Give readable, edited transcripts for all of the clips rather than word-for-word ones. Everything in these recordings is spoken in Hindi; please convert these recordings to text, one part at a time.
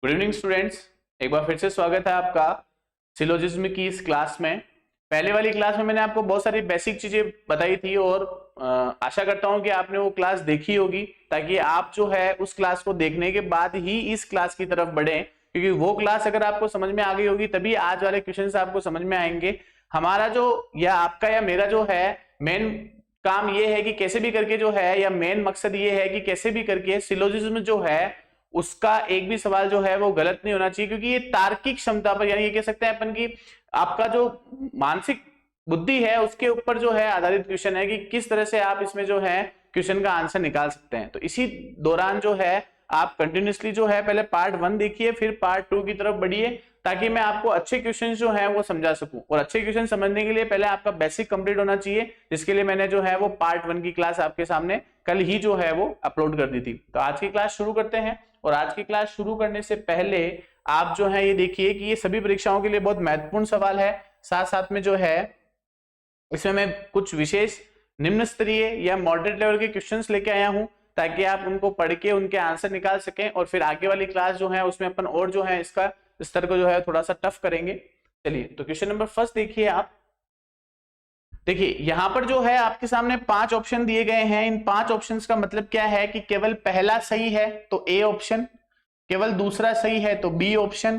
गुड इवनिंग स्टूडेंट्स, एक बार फिर से स्वागत है आपका सिलोजिज्म की इस क्लास में। पहले वाली क्लास में मैंने आपको बहुत सारी बेसिक चीजें बताई थी और आशा करता हूं कि आपने वो क्लास देखी होगी, ताकि आप जो है उस क्लास को देखने के बाद ही इस क्लास की तरफ बढ़े, क्योंकि वो क्लास अगर आपको समझ में आ गई होगी तभी आज वाले क्वेश्चंस आपको समझ में आएंगे। हमारा जो या आपका या मेरा जो है मेन काम ये है कि कैसे भी करके जो है, या मेन मकसद ये है कि कैसे भी करके सिलोजिज्म जो है उसका एक भी सवाल जो है वो गलत नहीं होना चाहिए, क्योंकि ये तार्किक क्षमता पर, यानी ये कह सकते हैं अपन की आपका जो मानसिक बुद्धि है उसके ऊपर जो है आधारित क्वेश्चन है कि किस तरह से आप इसमें जो है क्वेश्चन का आंसर निकाल सकते हैं। तो इसी दौरान जो है आप कंटिन्यूसली जो है पहले पार्ट 1 देखिए, फिर पार्ट 2 की तरफ बढ़िए, ताकि मैं आपको अच्छे क्वेश्चन जो है वो समझा सकूं। और अच्छे क्वेश्चन समझने के लिए पहले आपका बेसिक कंप्लीट होना चाहिए, जिसके लिए मैंने जो है वो पार्ट 1 की क्लास आपके सामने कल ही जो है वो अपलोड कर दी थी। तो आज की क्लास शुरू करते हैं। और आज की क्लास शुरू करने से पहले आप जो है ये देखिए कि ये सभी परीक्षाओं के लिए बहुत महत्वपूर्ण सवाल है। साथ साथ में जो है इसमें मैं कुछ विशेष निम्न स्तरीय या मॉडरेट लेवल के क्वेश्चंस लेके आया हूं, ताकि आप उनको पढ़ के उनके आंसर निकाल सकें। और फिर आगे वाली क्लास जो है उसमें अपन और जो है इसका स्तर को जो है थोड़ा सा टफ करेंगे। चलिए, तो क्वेश्चन नंबर फर्स्ट देखिए आप। देखिए यहां पर जो है आपके सामने 5 ऑप्शन दिए गए हैं। इन 5 ऑप्शंस का मतलब क्या है कि केवल पहला सही है तो ए ऑप्शन, केवल दूसरा सही है तो बी ऑप्शन,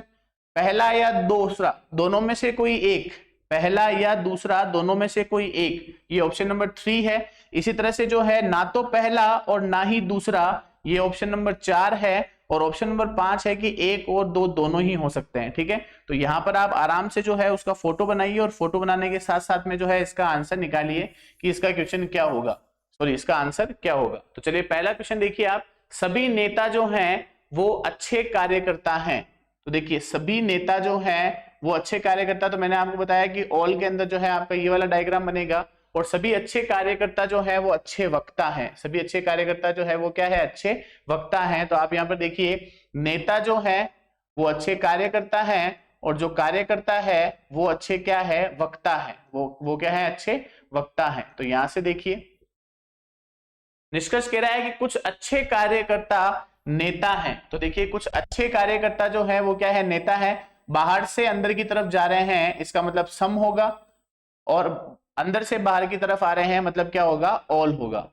पहला या दूसरा दोनों में से कोई एक, पहला या दूसरा दोनों में से कोई एक, ये ऑप्शन नंबर 3 है। इसी तरह से जो है ना तो पहला और ना ही दूसरा, ये ऑप्शन नंबर 4 है। और ऑप्शन नंबर 5 है कि एक और दो दोनों ही हो सकते हैं। ठीक है, तो यहां पर आप आराम से जो है उसका फोटो बनाइए, और फोटो बनाने के साथ साथ में जो है इसका आंसर निकालिए कि इसका क्वेश्चन क्या होगा, सॉरी इसका आंसर क्या होगा। तो चलिए पहला क्वेश्चन देखिए आप। सभी नेता जो हैं वो अच्छे कार्यकर्ता हैं। तो देखिए सभी नेता जो हैं वो अच्छे कार्यकर्ता, तो मैंने आपको बताया कि ऑल के अंदर जो है आपका ये वाला डायग्राम बनेगा। और सभी अच्छे कार्यकर्ता जो है वो अच्छे वक्ता हैं। सभी अच्छे कार्यकर्ता जो है वो क्या है, अच्छे वक्ता हैं। तो आप यहाँ पर देखिए नेता जो है वो अच्छे कार्यकर्ता हैं, और जो कार्यकर्ता है वो अच्छे क्या है, वक्ता है। वो क्या है, अच्छे वक्ता है। तो यहां से देखिए निष्कर्ष कह रहा है कि कुछ अच्छे कार्यकर्ता नेता हैं। तो देखिए कुछ अच्छे कार्यकर्ता जो है वो क्या है, नेता है। बाहर से अंदर की तरफ जा रहे हैं, इसका मतलब सम होगा, और अंदर से बाहर की तरफ आ रहे हैं मतलब क्या होगा, ऑल होगा।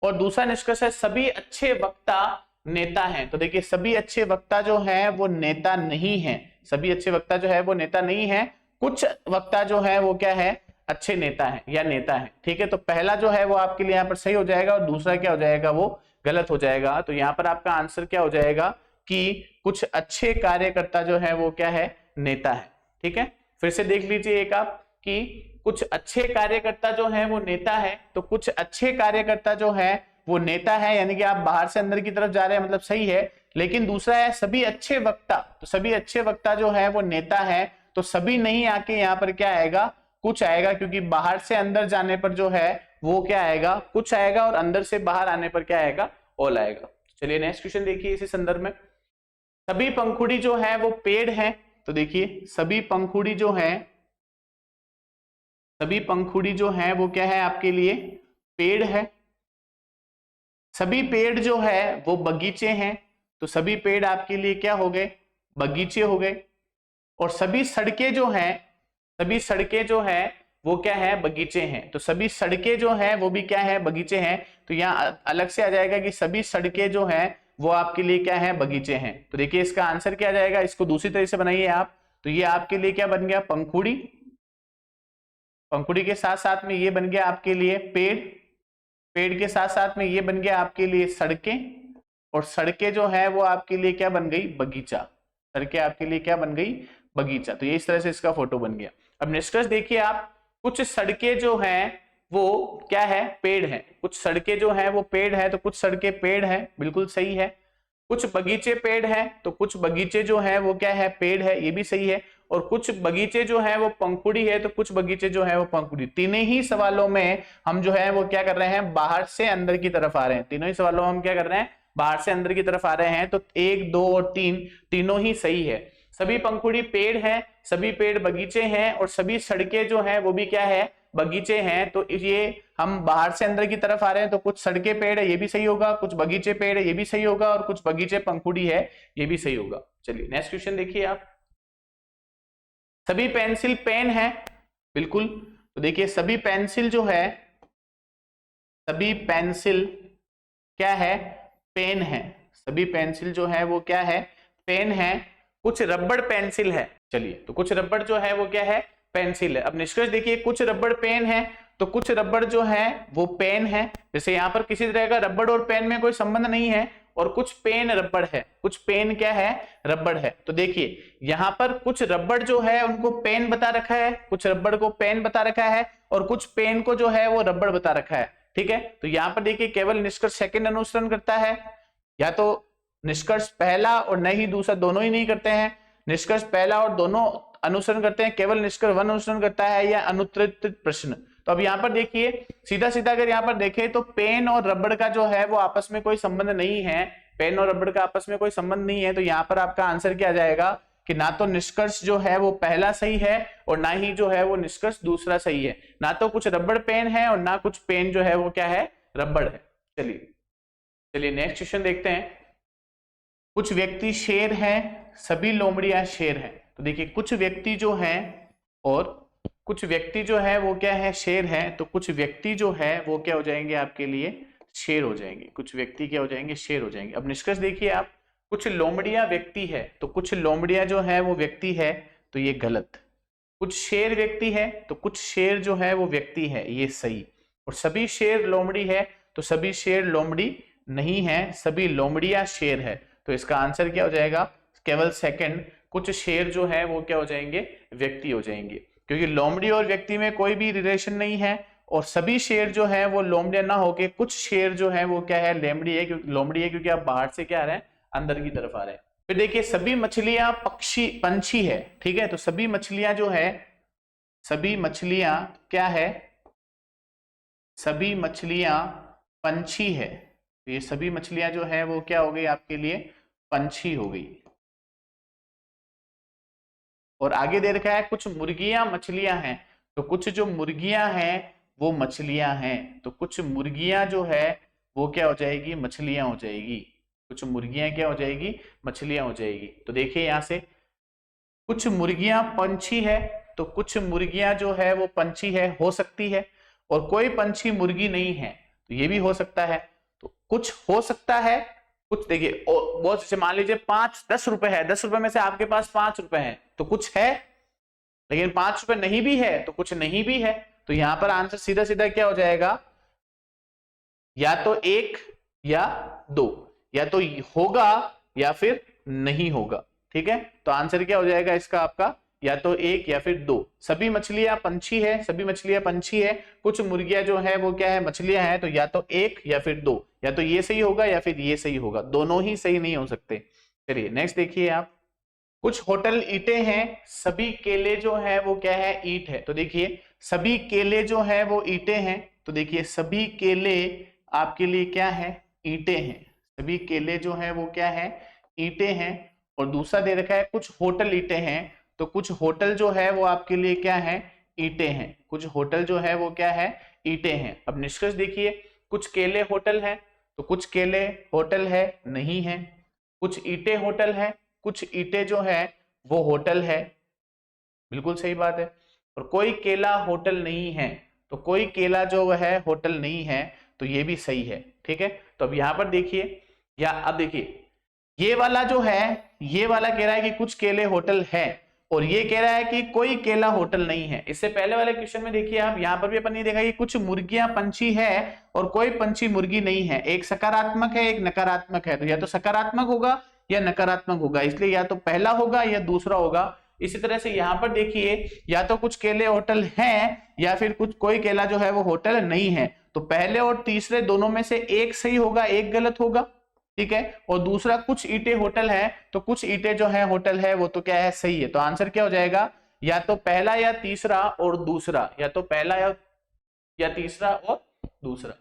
और दूसरा निष्कर्ष है सभी अच्छे वक्ता नेता हैं। तो देखिए सभी अच्छे वक्ता जो हैं वो नेता नहीं है। सभी अच्छे वक्ता जो है वो नेता नहीं है। कुछ वक्ता जो है वो क्या है, अच्छे नेता है या नेता है। ठीक है, तो पहला जो है वो आपके लिए यहाँ पर सही हो जाएगा, और दूसरा क्या हो जाएगा, वो गलत हो जाएगा। तो यहाँ पर आपका आंसर क्या हो जाएगा कि कुछ अच्छे कार्यकर्ता जो है वो क्या है, नेता है। ठीक है, फिर से देख लीजिए एक आप कि कुछ अच्छे कार्यकर्ता जो हैं वो नेता है। तो कुछ अच्छे कार्यकर्ता जो है वो नेता है, यानी कि आप बाहर से अंदर की तरफ जा रहे हैं मतलब सही है। लेकिन दूसरा है सभी अच्छे वक्ता, तो सभी अच्छे वक्ता जो है वो नेता है। तो सभी नहीं आके यहाँ पर क्या आएगा, कुछ आएगा, क्योंकि बाहर से अंदर जाने पर जो है वो क्या आएगा, कुछ आएगा, और अंदर से बाहर आने पर क्या आएगा, ऑल आएगा। चलिए नेक्स्ट क्वेश्चन देखिए इसी संदर्भ में। सभी पंखुड़ी जो है वो पेड़ है। तो देखिए सभी पंखुड़ी जो है, सभी पंखुड़ी जो है वो क्या है आपके लिए, पेड़ है। सभी पेड़ जो है वो बगीचे हैं। तो सभी पेड़ आपके लिए क्या हो गए, बगीचे हो गए। और सभी सड़कें जो हैं, सभी सड़कें जो है वो क्या है, बगीचे हैं। तो सभी सड़कें जो है वो भी क्या है, बगीचे हैं। तो यहाँ अलग से आ जाएगा कि सभी सड़कें जो है वो आपके लिए क्या है, बगीचे हैं। तो देखिए इसका आंसर क्या आ जाएगा, इसको दूसरी तरह से बनाइए आप। तो ये आपके लिए क्या बन गया, पंखुड़ी। पंखुड़ी के साथ साथ में ये बन गया आपके लिए पेड़। पेड़ के साथ साथ में ये बन गया आपके लिए सड़कें। और सड़कें जो है वो आपके लिए क्या बन गई, बगीचा। सड़कें आपके लिए क्या बन गई, बगीचा। तो ये इस तरह से इसका फोटो बन गया। अब निष्कर्ष देखिए आप, कुछ सड़कें जो हैं वो क्या है, पेड़ है। कुछ सड़कें जो है वो पेड़ है, तो कुछ सड़कें पेड़ है, बिल्कुल सही है। कुछ बगीचे पेड़ है, तो कुछ बगीचे जो है वो क्या है, पेड़ है, ये भी सही है। और कुछ बगीचे जो है वो पंखुड़ी है, तो कुछ बगीचे जो है वो पंखुड़ी। तीनों ही सवालों में हम जो है वो क्या कर रहे हैं, बाहर से अंदर की तरफ आ रहे हैं। तीनों ही सवालों में हम क्या कर रहे हैं, बाहर से अंदर की तरफ आ रहे हैं। तो 1, 2 और 3 तीनों ही सही है। सभी पंखुड़ी पेड़ है, सभी पेड़ बगीचे हैं, और सभी सड़कें जो है वो भी क्या है, बगीचे हैं, तो ये हम बाहर से अंदर की तरफ आ रहे हैं, तो कुछ सड़कें पेड़ है ये भी सही होगा, कुछ बगीचे पेड़ है ये भी सही होगा, और कुछ बगीचे पंखुड़ी है ये भी सही होगा। चलिए नेक्स्ट क्वेश्चन देखिए आप। सभी पेंसिल पेन है, बिल्कुल। तो देखिए सभी पेंसिल जो है, सभी पेंसिल क्या है, पेन है। सभी पेंसिल जो है वो क्या है, पेन है। कुछ रबड़ पेंसिल है, चलिए तो कुछ रबड़ जो है वो क्या है, पेंसिल है। अब निष्कर्ष देखिए, कुछ रबड़ पेन है तो कुछ रबड़ जो है वो पेन है। जैसे यहां पर किसी तरह का रबड़ और पेन में कोई संबंध नहीं है, और कुछ पेन रबड़ है, कुछ पेन क्या है, रबड़ है। तो देखिए यहां पर कुछ रबड़ जो है उनको पेन बता रखा है, कुछ रबड़ को पेन बता रखा है, और कुछ पेन को जो है वो रबड़ बता रखा है, ठीक है। तो यहां पर देखिए केवल निष्कर्ष सेकंड अनुसरण करता है, या तो निष्कर्ष पहला और नहीं दूसरा, दोनों ही नहीं करते हैं। निष्कर्ष पहला और दोनों अनुसरण करते हैं, केवल निष्कर्ष वन अनुसरण करता है, या अनुत्तरित प्रश्न। तो अब यहां पर देखिए सीधा सीधा अगर यहां पर देखें तो पेन और रबड़ का जो है वो आपस में कोई संबंध नहीं है, पेन और रबड़ का आपस में कोई संबंध नहीं है। तो यहां पर आपका आंसर क्या आ जाएगा कि ना तो निष्कर्ष जो है वो पहला सही है, और ना ही जो है वो निष्कर्ष दूसरा सही है। ना तो कुछ रबड़ पेन है, और ना कुछ पेन जो है वो क्या है, रबड़ है। चलिए नेक्स्ट क्वेश्चन देखते हैं। कुछ व्यक्ति शेर हैं, सभी लोमड़ियां शेर हैं। तो देखिए कुछ व्यक्ति जो हैं और कुछ व्यक्ति जो है वो क्या है, शेर है। तो कुछ व्यक्ति जो है वो क्या हो जाएंगे आपके लिए, शेर हो जाएंगे। कुछ व्यक्ति क्या हो जाएंगे, शेर हो जाएंगे। अब निष्कर्ष देखिए आप, कुछ लोमड़ियां व्यक्ति है, तो कुछ लोमड़ियां जो है वो व्यक्ति है, तो ये गलत। कुछ शेर व्यक्ति है, तो कुछ शेर जो है वो व्यक्ति है, ये सही। और सभी शेर लोमड़ी है, तो सभी शेर लोमड़ी नहीं है, सभी लोमड़ियां शेर है। तो इसका आंसर क्या हो जाएगा, केवल सेकंड। कुछ शेर जो है वो क्या हो जाएंगे, व्यक्ति हो जाएंगे, क्योंकि लोमड़ी और व्यक्ति में कोई भी रिलेशन नहीं है। और सभी शेर जो है वो लोमड़िया ना होके कुछ शेर जो है वो क्या है, लोमड़ी है, क्योंकि आप बाहर से क्या आ रहे हैं, अंदर की तरफ आ रहे हैं। फिर देखिए सभी मछलियां पंछी है, ठीक है। तो सभी मछलियां जो है, सभी मछलियां क्या है, सभी मछलियां पंछी है। तो ये सभी मछलियां जो है वो क्या हो गई आपके लिए, पंछी हो गई। और आगे दे रखा है कुछ मुर्गियां मछलियां हैं, तो कुछ जो मुर्गियां हैं वो मछलियां हैं। तो कुछ मुर्गियां जो है वो क्या हो जाएगी, मछलियां हो जाएगी। कुछ मुर्गियां क्या हो जाएगी, मछलियां हो जाएगी। तो देखिए यहां से कुछ मुर्गियां पंछी है, तो कुछ मुर्गियां जो है वो पंछी है, हो सकती है। और कोई पंछी मुर्गी नहीं है, तो ये भी हो सकता है। तो कुछ हो सकता है, कुछ देखिए बहुत से, मान लीजिए 5-10 रुपए है, 10 रुपए में से आपके पास 5 रुपए है, तो कुछ है। लेकिन 5 रुपए नहीं भी है, तो कुछ नहीं भी है। तो यहां पर आंसर सीधा सीधा क्या हो जाएगा, या तो 1 या 2, या तो होगा या फिर नहीं होगा, ठीक है। तो आंसर क्या हो जाएगा इसका आपका, या तो 1 या फिर 2। सभी मछलियां पंछी है, सभी मछलियां पंछी है, कुछ मुर्गियां जो है वो क्या है, मछलियां हैं। तो या तो 1 या फिर 2, या तो ये सही होगा या फिर ये सही होगा, दोनों ही सही नहीं हो सकते। चलिए नेक्स्ट देखिए आप। कुछ होटल ईंटें हैं, सभी केले जो है वो क्या है, ईंट है। तो देखिए सभी केले जो है वो ईंटें हैं। तो देखिए सभी केले आपके लिए क्या है, ईंटें हैं। सभी केले जो है वो क्या है, ईंटें हैं। और दूसरा दे रखा है कुछ होटल ईंटें हैं, तो कुछ होटल जो है वो आपके लिए क्या है, ईंटें हैं। कुछ होटल जो है वो क्या है, ईंटें हैं। अब निष्कर्ष देखिए, कुछ केले होटल है, तो कुछ केले होटल है, नहीं है। कुछ ईंटें होटल है, कुछ ईंटें जो है वो होटल है, बिल्कुल सही बात है। और कोई केला होटल नहीं है, तो कोई केला जो है होटल नहीं है, तो ये भी सही है, ठीक है। तो अब यहां पर देखिए, या अब देखिए ये वाला जो है, ये वाला कह रहा है कि कुछ केले होटल है, और ये कह रहा है कि कोई केला होटल नहीं है। इससे पहले वाले क्वेश्चन में देखिए आप, यहां पर भी अपन ने देखा कि कुछ मुर्गियां पंछी है और कोई पंछी मुर्गी नहीं है। एक सकारात्मक है, एक नकारात्मक है। तो या तो सकारात्मक होगा या नकारात्मक होगा, इसलिए या तो पहला होगा या दूसरा होगा। इसी तरह से यहां पर देखिए, या तो कुछ केले होटल हैं या फिर कुछ कोई केला जो है वो होटल नहीं है। तो पहले और तीसरे दोनों में से एक सही होगा, एक गलत होगा, ठीक है। और दूसरा कुछ ईंटें होटल है, तो कुछ ईंटें जो है होटल है, वो तो क्या है, सही है। तो आंसर क्या हो जाएगा, या तो पहला या तीसरा और दूसरा, या तो पहला या तीसरा और दूसरा।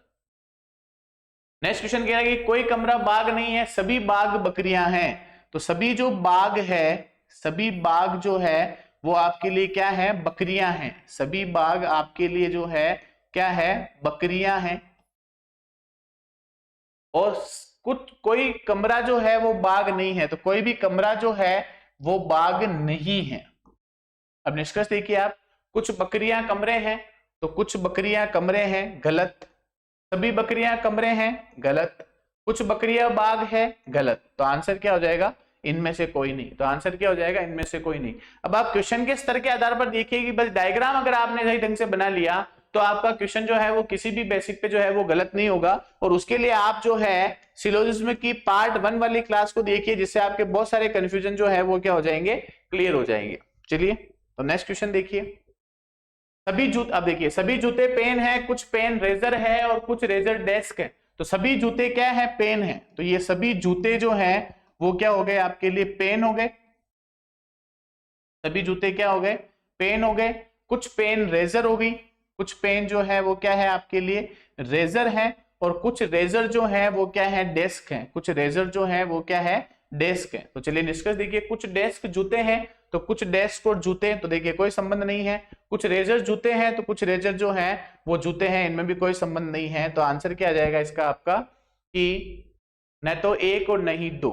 नेक्स्ट क्वेश्चन कह रहा है कि कोई कमरा बाग नहीं है, सभी बाग बकरियां हैं। तो सभी जो बाग है, सभी बाग जो है वो आपके लिए क्या है, बकरियां हैं। सभी बाघ आपके लिए जो है क्या है, बकरियां हैं। और कुछ कोई कमरा जो है वो बाघ नहीं है, तो कोई भी कमरा जो है वो बाघ नहीं है। अब निष्कर्ष देखिए आप, कुछ बकरियां कमरे हैं, तो कुछ बकरियां कमरे हैं, गलत। सभी बकरियां कमरे हैं, गलत। कुछ बकरियां बाघ है, गलत। तो आंसर क्या हो जाएगा, इनमें से कोई नहीं। तो आंसर क्या हो जाएगा, इनमें से कोई नहीं। अब आप क्वेश्चन के स्तर के आधार पर देखिए कि बस डायग्राम अगर आपने सही ढंग से बना लिया तो आपका क्वेश्चन जो है वो किसी भी बेसिक पे जो है वो गलत नहीं होगा। और उसके लिए आप जो है सिलोजिज्म की पार्ट 1 वाली क्लास को देखिए, जिससे आपके बहुत सारे कंफ्यूजन जो है वो क्या हो जाएंगे, क्लियर हो जाएंगे। चलिए तो नेक्स्ट क्वेश्चन देखिए। सभी जूते, अब देखिए सभी जूते पेन है, कुछ पेन रेजर है और कुछ रेजर डेस्क है। तो सभी जूते क्या है, पेन है। तो ये सभी जूते जो हैं वो क्या हो गए आपके लिए, पेन हो गए। सभी जूते क्या हो गए, पेन हो गए। कुछ पेन रेजर हो गई, कुछ पेन जो है वो क्या है आपके लिए, रेजर है। और कुछ रेजर जो है वो क्या है, डेस्क है। कुछ रेजर जो है वो क्या है, डेस्क है। तो चलिए निष्कर्ष देखिए, कुछ डेस्क जूते हैं तो कुछ डेस्क और जूते, तो देखिए कोई संबंध नहीं है। कुछ रेजर जूते हैं तो कुछ रेजर जो है वो जूते हैं, इनमें भी कोई संबंध नहीं है। तो आंसर क्या आ जाएगा इसका आपका, कि न तो एक और नहीं दो।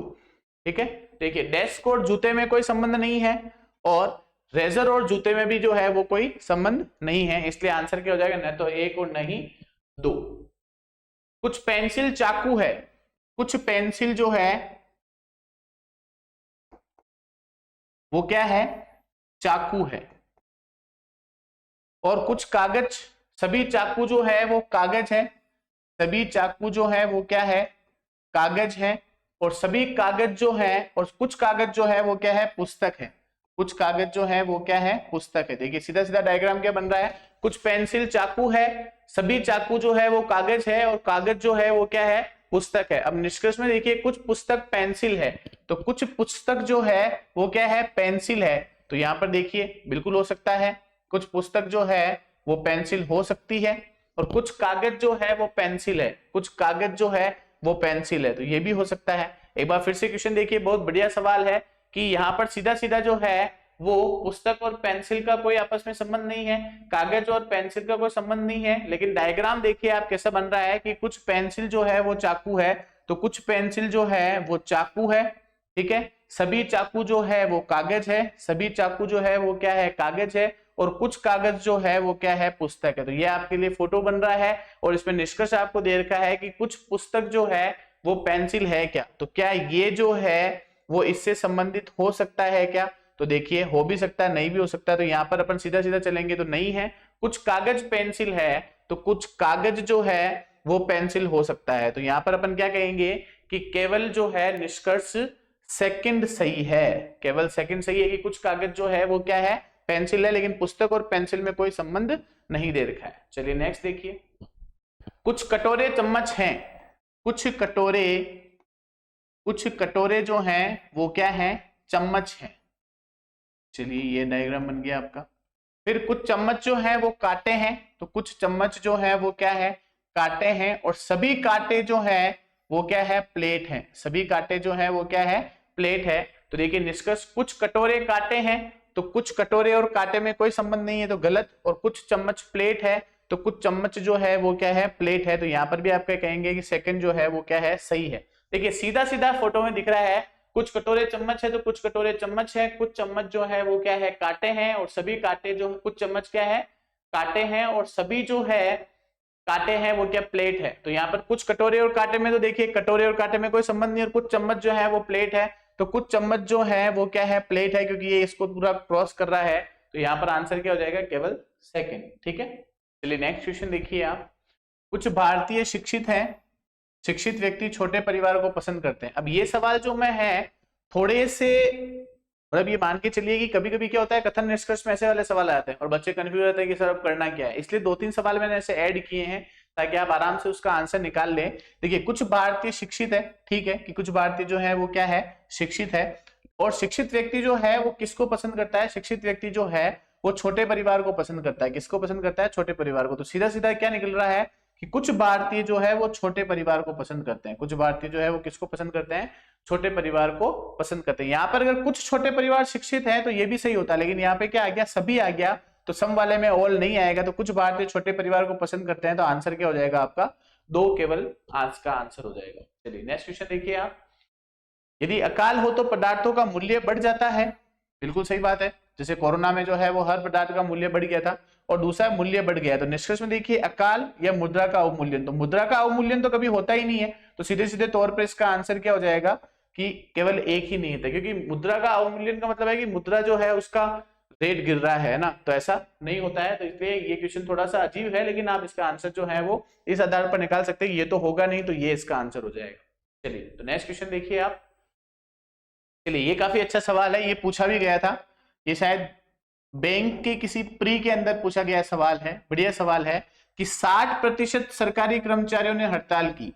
ठीक है, देखिए डेस्क और जूते में कोई संबंध नहीं है और रेजर और जूते में भी जो है वो कोई संबंध नहीं है, इसलिए आंसर क्या हो जाएगा, न तो एक और नहीं दो। कुछ पेंसिल चाकू है, कुछ पेंसिल जो है वो क्या है, चाकू है। और कुछ कागज, सभी चाकू जो है वो कागज है। सभी चाकू जो है वो क्या है, कागज है। और सभी कागज जो है, और कुछ कागज जो है वो क्या है, पुस्तक है। कुछ कागज जो है वो क्या है, पुस्तक है। देखिए सीधा सीधा डायग्राम क्या बन रहा है, कुछ पेंसिल चाकू है, सभी चाकू जो है वो कागज है, और कागज जो है वो क्या है, पुस्तक है। अब निष्कर्ष में देखिए, कुछ पुस्तक पेंसिल है, तो कुछ पुस्तक जो है वो क्या है, पेंसिल है। तो यहां पर देखिए बिल्कुल हो सकता है, कुछ पुस्तक जो है वो पेंसिल हो सकती है, और कुछ कागज जो है वो पेंसिल है। कुछ कागज जो है वो पेंसिल है, तो ये भी हो सकता है। एक बार फिर से क्वेश्चन देखिए, बहुत बढ़िया सवाल है कि यहाँ पर सीधा सीधा जो है वो पुस्तक और पेंसिल का कोई आपस में संबंध नहीं है, कागज और पेंसिल का कोई संबंध नहीं है। लेकिन डायग्राम देखिए आप कैसा बन रहा है कि कुछ पेंसिल जो है वो चाकू है, तो कुछ पेंसिल जो है वो चाकू है। ठीक है, सभी चाकू जो है वो कागज है, सभी चाकू जो है वो क्या है, कागज है। और कुछ कागज जो है वो क्या है, पुस्तक है। तो ये आपके लिए फोटो बन रहा है और इसमें निष्कर्ष आपको दे रखा है कि कुछ पुस्तक जो है वो पेंसिल है क्या। तो क्या ये जो है वो इससे संबंधित हो सकता है क्या, तो देखिए हो भी सकता है, नहीं भी हो सकता है। तो यहाँ पर अपन सीधा सीधा चलेंगे तो नहीं है। कुछ कागज पेंसिल है, तो कुछ कागज जो है वो पेंसिल हो सकता है। तो यहाँ पर अपन क्या कहेंगे कि केवल जो है निष्कर्ष सेकंड सही है, केवल सेकंड सही है कि कुछ कागज जो है वो क्या है, पेंसिल है, लेकिन पुस्तक और पेंसिल में कोई संबंध नहीं दे रखा है। चलिए नेक्स्ट देखिए, कुछ कटोरे चम्मच हैं, कुछ कटोरे जो हैं वो क्या हैं, चम्मच हैं। चलिए ये डायग्राम बन गया आपका। फिर कुछ चम्मच जो है वो कांटे हैं, तो कुछ चम्मच जो है वो क्या है, कांटे हैं। और सभी कांटे जो है वो क्या है, प्लेट है। सभी कांटे जो है वो क्या है, प्लेट है। तो देखिए निष्कर्ष, कुछ कटोरे कांटे हैं, तो कुछ कटोरे और कांटे में कोई संबंध नहीं है, तो गलत। और कुछ चम्मच प्लेट है, तो कुछ चम्मच जो है वो क्या है, प्लेट है। तो यहाँ पर भी आप क्या कहेंगे कि सेकंड जो है वो क्या है, सही है। देखिए सीधा सीधा फोटो में दिख रहा है, कुछ कटोरे चम्मच है तो कुछ कटोरे चम्मच है, कुछ चम्मच जो है वो क्या है, कांटे हैं। और सभी कांटे जो, कुछ चम्मच क्या है, कांटे हैं। और सभी जो है कांटे हैं वो क्या, प्लेट है। तो यहाँ पर कुछ कटोरे और कांटे में, तो देखिए कटोरे और कांटे में कोई संबंध नहीं, और कुछ चम्मच जो है वो प्लेट है। तो कुछ चम्मच जो है वो क्या है, प्लेट है, क्योंकि ये इसको पूरा क्रॉस कर रहा है। तो यहाँ पर आंसर क्या हो जाएगा, केवल सेकंड। ठीक है, चलिए नेक्स्ट क्वेश्चन देखिए आप। कुछ भारतीय शिक्षित हैं, शिक्षित व्यक्ति छोटे परिवार को पसंद करते हैं। अब ये सवाल जो मैं है थोड़े से, मतलब ये मान के चलिए कि कभी कभी क्या होता है, कथन निष्कर्ष में ऐसे वाले सवाल आते हैं और बच्चे कंफ्यूज रहते हैं कि सर अब करना क्या है। इसलिए 2-3 सवाल मैंने ऐसे ऐड किए हैं ताकि आप आराम से उसका आंसर निकाल लें। देखिए कुछ भारतीय शिक्षित है, ठीक है, कि कुछ भारतीय जो है वो क्या है, शिक्षित है। और शिक्षित व्यक्ति जो है वो किसको पसंद करता है, शिक्षित व्यक्ति जो है वो छोटे परिवार को पसंद करता है। किसको पसंद करता है, छोटे परिवार को। तो सीधा सीधा क्या निकल रहा है कि कुछ भारतीय जो है वो छोटे परिवार को पसंद करते हैं। कुछ भारतीय जो है वो किसको पसंद करते हैं, छोटे परिवार को पसंद करते हैं। यहाँ पर अगर कुछ छोटे परिवार शिक्षित हैं तो ये भी सही होता है, लेकिन यहाँ पे क्या आ गया, सभी आ गया, तो सम वाले में ऑल नहीं आएगा, तो कुछ भारतीय छोटे परिवार को पसंद करते हैं, तो आंसर क्या हो जाएगा आपका 2 केवल आज का आंसर हो जाएगा। चलिए नेक्स्ट क्वेश्चन देखिए आप। यदि अकाल हो तो पदार्थों का मूल्य बढ़ जाता है, बिल्कुल सही बात है, जैसे कोरोना में जो है वो हर पदार्थ का मूल्य बढ़ गया था, और दूसरा मूल्य बढ़ गया। तो निष्कर्ष में देखिए अकाल या मुद्रा का अवमूल्यन, तो मुद्रा का अवमूल्यन तो कभी होता ही नहीं है, तो सीधे सीधे तौर पर इसका आंसर क्या हो जाएगा कि केवल एक ही नहीं होता, क्योंकि मुद्रा का अवमूल्यन का मतलब है कि मुद्रा जो है उसका रेट गिर रहा है ना, तो ऐसा नहीं होता है, तो इसलिए ये क्वेश्चन थोड़ा सा अजीब है, लेकिन आप इसका आंसर जो है वो इस आधार पर निकाल सकते हैं, ये तो होगा नहीं, तो ये इसका आंसर हो जाएगा। चलिए तो नेक्स्ट क्वेश्चन देखिए आप। चलिए ये काफी अच्छा सवाल है, ये पूछा भी गया था, ये शायद बैंक के किसी प्री के अंदर पूछा गया सवाल है, बढ़िया सवाल है कि 60% सरकारी कर्मचारियों ने हड़ताल की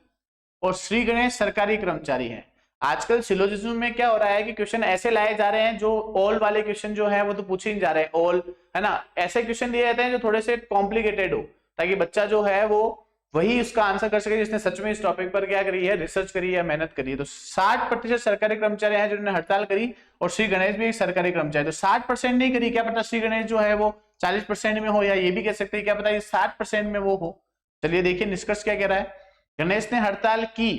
और श्री गणेश सरकारी कर्मचारी हैं। आजकल सिलोजिज्म में क्या हो रहा है कि क्वेश्चन ऐसे लाए जा रहे हैं, जो ऑल वाले क्वेश्चन जो है वो तो पूछे नहीं जा रहे हैं, ऑल है ना, ऐसे क्वेश्चन दिए जाते हैं जो थोड़े से कॉम्प्लिकेटेड हो, ताकि बच्चा जो है वो वही उसका आंसर कर सके जिसने सच में इस टॉपिक पर क्या करी है, रिसर्च करी है, मेहनत करी है। तो 60% सरकारी कर्मचारी हैं जिन्होंने हड़ताल करी, और श्री गणेश भी एक सरकारी कर्मचारी, तो 60% नहीं करी, क्या पता श्री गणेश जो है वो 40% में हो, या ये भी कह सकते हैं क्या पता ये 60% में वो हो। चलिए देखिए निष्कर्ष क्या कह रहा है, गणेश ने हड़ताल की,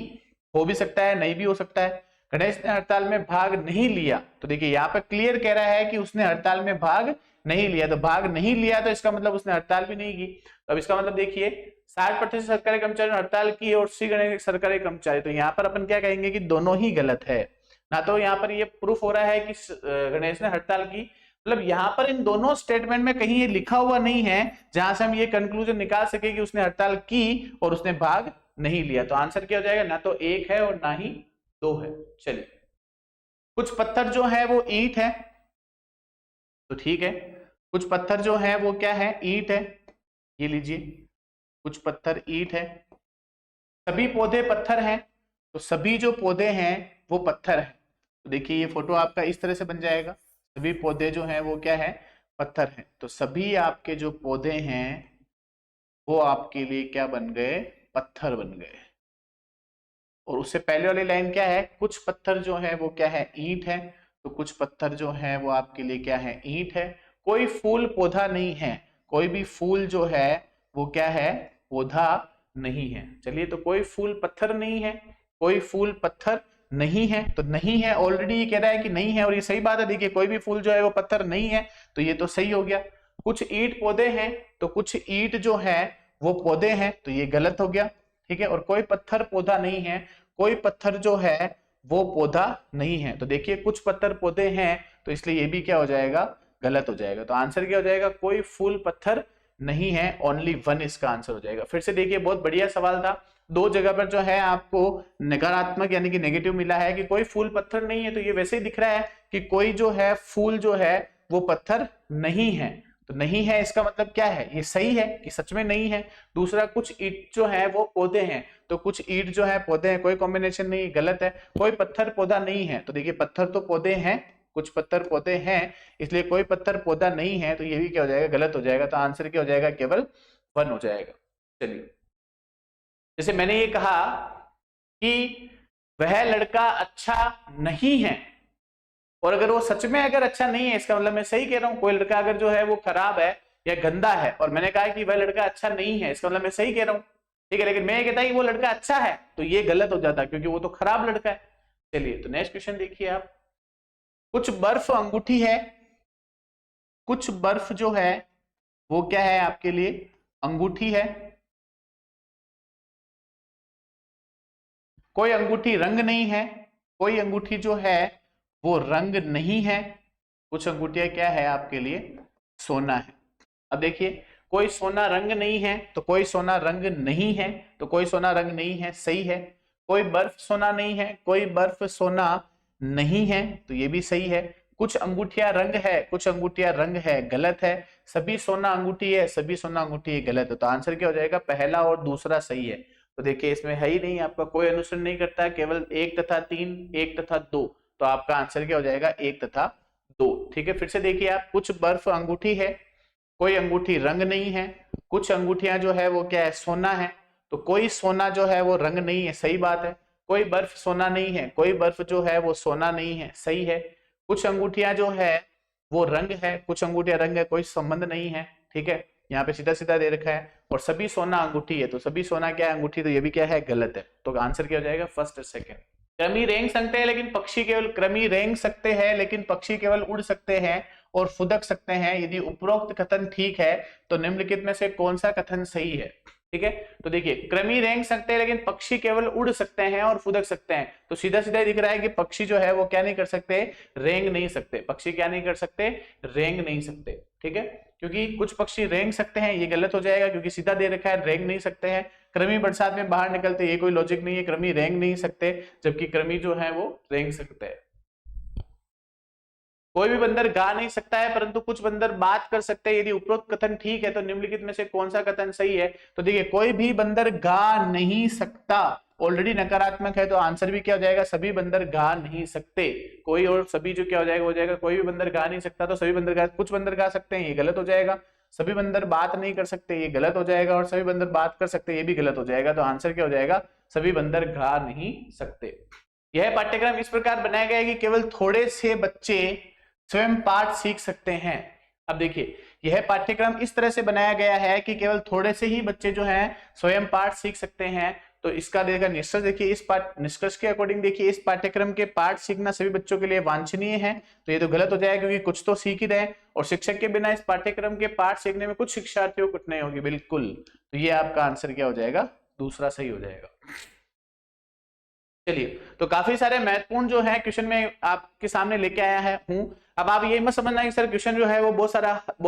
हो भी सकता है नहीं भी हो सकता है, गणेश ने हड़ताल में भाग नहीं लिया, तो देखिए यहाँ पे क्लियर कह रहा है कि उसने हड़ताल में भाग नहीं लिया, तो भाग नहीं लिया तो इसका मतलब उसने हड़ताल भी नहीं की, तो अब इसका मतलब देखिए 60% सरकारी कर्मचारियों ने हड़ताल की और श्री गणेश एक सरकारी कर्मचारी, तो यहाँ पर अपन क्या कहेंगे कि दोनों ही गलत है ना, तो यहाँ पर ये प्रूफ हो रहा है कि गणेश ने हड़ताल की, मतलब यहाँ पर इन दोनों स्टेटमेंट में कहीं ये लिखा हुआ नहीं है जहां से हम ये कंक्लूजन निकाल सके कि उसने हड़ताल की और उसने भाग नहीं लिया, तो आंसर क्या हो जाएगा, ना तो 1 है और ना ही 2 है। चलिए कुछ पत्थर जो है वो ईंट है, तो ठीक है, कुछ पत्थर जो है वो क्या है, ईंट है, ये लीजिए कुछ पत्थर ईंट है, सभी पौधे पत्थर हैं, तो सभी जो पौधे हैं वो पत्थर हैं, तो देखिए ये फोटो आपका इस तरह से बन जाएगा, सभी पौधे जो हैं वो क्या है, पत्थर हैं, तो सभी आपके जो पौधे हैं वो आपके लिए क्या बन गए, पत्थर बन गए। और उससे पहले वाली लाइन क्या है, कुछ पत्थर जो है वो क्या है, ईंट है, तो कुछ पत्थर जो है वो आपके लिए क्या है, ईंट है, कोई फूल पौधा नहीं है, कोई भी फूल जो है वो क्या है, पौधा नहीं है। चलिए तो कोई फूल पत्थर नहीं है, कोई फूल पत्थर नहीं है, तो नहीं है ऑलरेडी ये कह रहा है कि नहीं है, और ये सही बात है, देखिए कोई भी फूल जो है वो पत्थर नहीं है, तो ये तो सही हो गया। कुछ ईंट पौधे हैं, तो कुछ ईंट जो है वो पौधे हैं, तो ये गलत हो गया, ठीक है, और कोई पत्थर पौधा नहीं है, कोई पत्थर जो है वो पौधा नहीं है, तो देखिए कुछ पत्थर पौधे हैं, तो इसलिए ये भी क्या हो जाएगा, गलत हो जाएगा, तो आंसर क्या हो जाएगा, कोई फूल पत्थर नहीं है, ओनली 1 इसका आंसर हो जाएगा। फिर से देखिए बहुत बढ़िया सवाल था, 2 जगह पर जो है आपको नकारात्मक यानी कि नेगेटिव मिला है कि कोई फूल पत्थर नहीं है, तो ये वैसे ही दिख रहा है कि कोई जो है फूल जो है वो पत्थर नहीं है, तो नहीं है इसका मतलब क्या है, ये सही है कि सच में नहीं है। दूसरा कुछ ईंट जो है वो पौधे हैं, तो कुछ ईंट जो है पौधे हैं, कोई कॉम्बिनेशन नहीं, गलत है। कोई पत्थर पौधा नहीं है, तो देखिए पत्थर तो पौधे हैं, कुछ पत्थर पौधे हैं, इसलिए कोई पत्थर पौधा नहीं है, तो ये भी क्या हो जाएगा, गलत हो जाएगा, तो आंसर क्या हो जाएगा, केवल 1 हो जाएगा। चलिए जैसे मैंने ये कहा कि वह लड़का अच्छा नहीं है, और अगर वो सच में अगर अच्छा नहीं है, इसका मतलब मैं सही कह रहा हूं, कोई लड़का अगर जो है वो खराब है या गंदा है, और मैंने कहा कि वह लड़का अच्छा नहीं है, इसका मतलब मैं सही कह रहा हूं, ठीक है, लेकिन मैं ये कहता कि वो लड़का अच्छा है, तो ये गलत हो जाता क्योंकि वो तो खराब लड़का है। चलिए तो नेक्स्ट क्वेश्चन देखिए आप, कुछ बर्फ अंगूठी है, कुछ बर्फ जो है वो क्या है आपके लिए, अंगूठी है, कोई अंगूठी रंग नहीं है, कोई अंगूठी जो है वो रंग नहीं है, कुछ अंगूठियां क्या है आपके लिए, सोना है। अब देखिए कोई सोना रंग नहीं है, तो कोई सोना रंग नहीं है, तो कोई सोना रंग नहीं है, सही है। कोई बर्फ सोना नहीं है, कोई बर्फ सोना नहीं है, तो ये भी सही है। कुछ अंगूठियां रंग है, कुछ अंगूठियां रंग है, गलत है। सभी सोना अंगूठी है, सभी सोना अंगूठी है, गलत है, तो आंसर क्या हो जाएगा, पहला और दूसरा सही है। तो देखिए इसमें है ही नहीं, आपका कोई अनुसरण नहीं करता है, केवल 1 तथा 3, 1 तथा 2, तो आपका आंसर क्या हो जाएगा, 1 तथा 2। ठीक है, फिर से देखिए आप, कुछ बर्फ अंगूठी है, कोई अंगूठी रंग नहीं है, कुछ अंगूठियां जो है वो क्या है, सोना है, तो कोई सोना जो है वो रंग नहीं है, सही बात है। कोई बर्फ सोना नहीं है, कोई बर्फ जो है वो सोना नहीं है, सही है। कुछ अंगूठियां जो है वो रंग है, कुछ अंगूठियां रंग है, कोई संबंध नहीं है, ठीक है। यहाँ पे सीधा सीधा दे रखा है, और सभी सोना अंगूठी है, तो सभी सोना क्या है, अंगूठी, तो ये भी क्या है, गलत है। तो आंसर क्या हो जाएगा, फर्स्ट और सेकंड। कृमि रेंग सकते हैं लेकिन पक्षी केवल, कृमि रेंग सकते हैं लेकिन पक्षी केवल उड़ सकते हैं और फुदक सकते हैं। यदि उपरोक्त कथन ठीक है तो निम्नलिखित में से कौन सा कथन सही है, ठीक है। तो देखिए, कृमि रेंग सकते हैं लेकिन पक्षी केवल उड़ सकते हैं और फुदक सकते हैं, तो सीधा सीधा दिख रहा है कि पक्षी जो है वो क्या नहीं कर सकते, रेंग नहीं सकते। पक्षी क्या नहीं कर सकते, रेंग नहीं सकते, ठीक है। क्योंकि कुछ पक्षी रेंग सकते हैं, ये गलत हो जाएगा क्योंकि सीधा दे रखा है रेंग नहीं सकते हैं। कृमि बरसात में बाहर निकलते, ये कोई लॉजिक नहीं है, कृमि रेंग नहीं सकते, जबकि कृमि जो है वो रेंग सकते हैं। कोई भी बंदर गा नहीं सकता है परंतु कुछ बंदर बात कर सकते हैं। यदि उपरोक्त कथन ठीक है तो निम्नलिखित में से कौन सा कथन सही है। तो देखिए, कोई भी बंदर गा नहीं सकता ऑलरेडी नकारात्मक है, तो आंसर भी क्या हो जाएगा, सभी बंदर गा नहीं सकते। कोई और सभी जो क्या हो जाएगा, हो जाएगा कोई भी बंदर गा नहीं सकता, तो सभी बंदर गा, कुछ बंदर गा सकते हैं, ये गलत हो जाएगा। सभी बंदर बात नहीं कर सकते, ये गलत हो जाएगा, और सभी बंदर बात कर सकते, ये भी गलत हो जाएगा। तो आंसर क्या हो जाएगा, सभी बंदर गा नहीं सकते। यह पाठ्यक्रम इस प्रकार बनाया गया है कि केवल थोड़े से बच्चे स्वयं पाठ सीख सकते हैं। अब देखिए, यह पाठ्यक्रम इस तरह से बनाया गया है कि केवल थोड़े से ही बच्चे जो हैं स्वयं पाठ सीख सकते हैं। तो इसका देखा निष्कर्ष देखिए, इस निष्कर्ष के अकॉर्डिंग देखिए, इस पाठ्यक्रम के पाठ सीखना सभी बच्चों के लिए वांछनीय है, तो ये तो गलत हो जाएगा क्योंकि कुछ तो सीख ही रहे, और शिक्षक के बिना इस पाठ्यक्रम के पाठ सीखने में कुछ शिक्षार्थियों को कठिनाई होगी, बिल्कुल। तो ये आपका आंसर क्या हो जाएगा, दूसरा सही हो जाएगा। चलिए, तो काफी सारे महत्वपूर्ण जो है क्वेश्चन में आपके सामने लेके आया है हूं। अब आप ये मत समझना कि सर क्वेश्चन जो है वो बहुत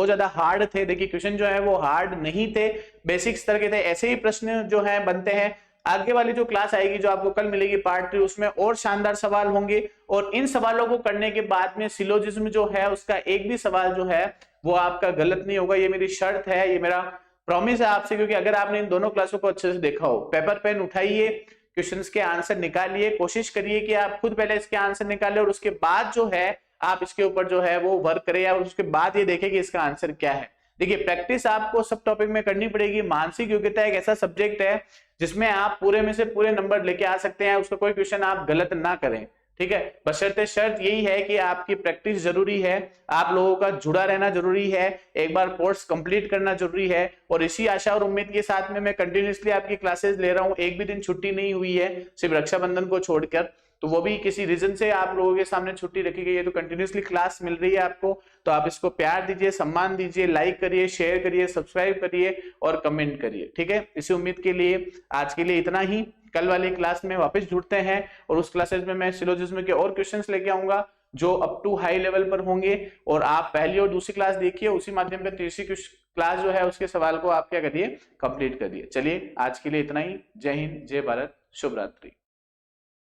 ज्यादा हार्ड थे। देखिए, क्वेश्चन जो है वो हार्ड नहीं थे, बेसिक स्तर के थे। ऐसे ही प्रश्न जो है बनते हैं। आगे वाली जो क्लास आएगी, जो आपको कल मिलेगी पार्ट 3, उसमें और शानदार सवाल होंगे, और इन सवालों को करने के बाद में सिलोजिज्म जो है उसका एक भी सवाल जो है वो आपका गलत नहीं होगा। ये मेरी शर्त है, ये मेरा प्रॉमिस है आपसे, क्योंकि अगर आपने इन दोनों क्लासों को अच्छे से देखा हो, पेपर पेन उठाइए, क्वेश्चंस के आंसर निकालिए, कोशिश करिए कि आप खुद पहले इसके आंसर निकालें और उसके बाद जो है आप इसके ऊपर जो है वो वर्क करें, और उसके बाद ये देखें कि इसका आंसर क्या है। देखिए, प्रैक्टिस आपको सब टॉपिक में करनी पड़ेगी। मानसिक योग्यता एक ऐसा सब्जेक्ट है जिसमें आप पूरे में से पूरे नंबर लेके आ सकते हैं, उसका कोई क्वेश्चन आप गलत ना करें, ठीक है। बशर्ते शर्त यही है कि आपकी प्रैक्टिस जरूरी है, आप लोगों का जुड़ा रहना जरूरी है, एक बार कोर्स कंप्लीट करना जरूरी है। और इसी आशा और उम्मीद के साथ में मैं कंटिन्यूअसली आपकी क्लासेस ले रहा हूं, एक भी दिन छुट्टी नहीं हुई है, सिर्फ रक्षाबंधन को छोड़कर, तो वो भी किसी रीजन से आप लोगों के सामने छुट्टी रखी गई है, तो कंटिन्यूअसली क्लास मिल रही है आपको। तो आप इसको प्यार दीजिए, सम्मान दीजिए, लाइक करिए, शेयर करिए, सब्सक्राइब करिए और कमेंट करिए, ठीक है। इसी उम्मीद के लिए आज के लिए इतना ही। कल वाली क्लास में वापस जुड़ते हैं, और उस क्लासेस में मैं सिलोजिज्म के और क्वेश्चंस लेके आऊंगा जो अप टू हाई लेवल पर होंगे, और आप पहली और दूसरी क्लास देखिए, उसी माध्यम पे तीसरी क्लास जो है उसके सवाल को आप क्या करिए, कंप्लीट करिए। चलिए, आज के लिए इतना ही। जय हिंद, जय भारत, शुभ रात्रि।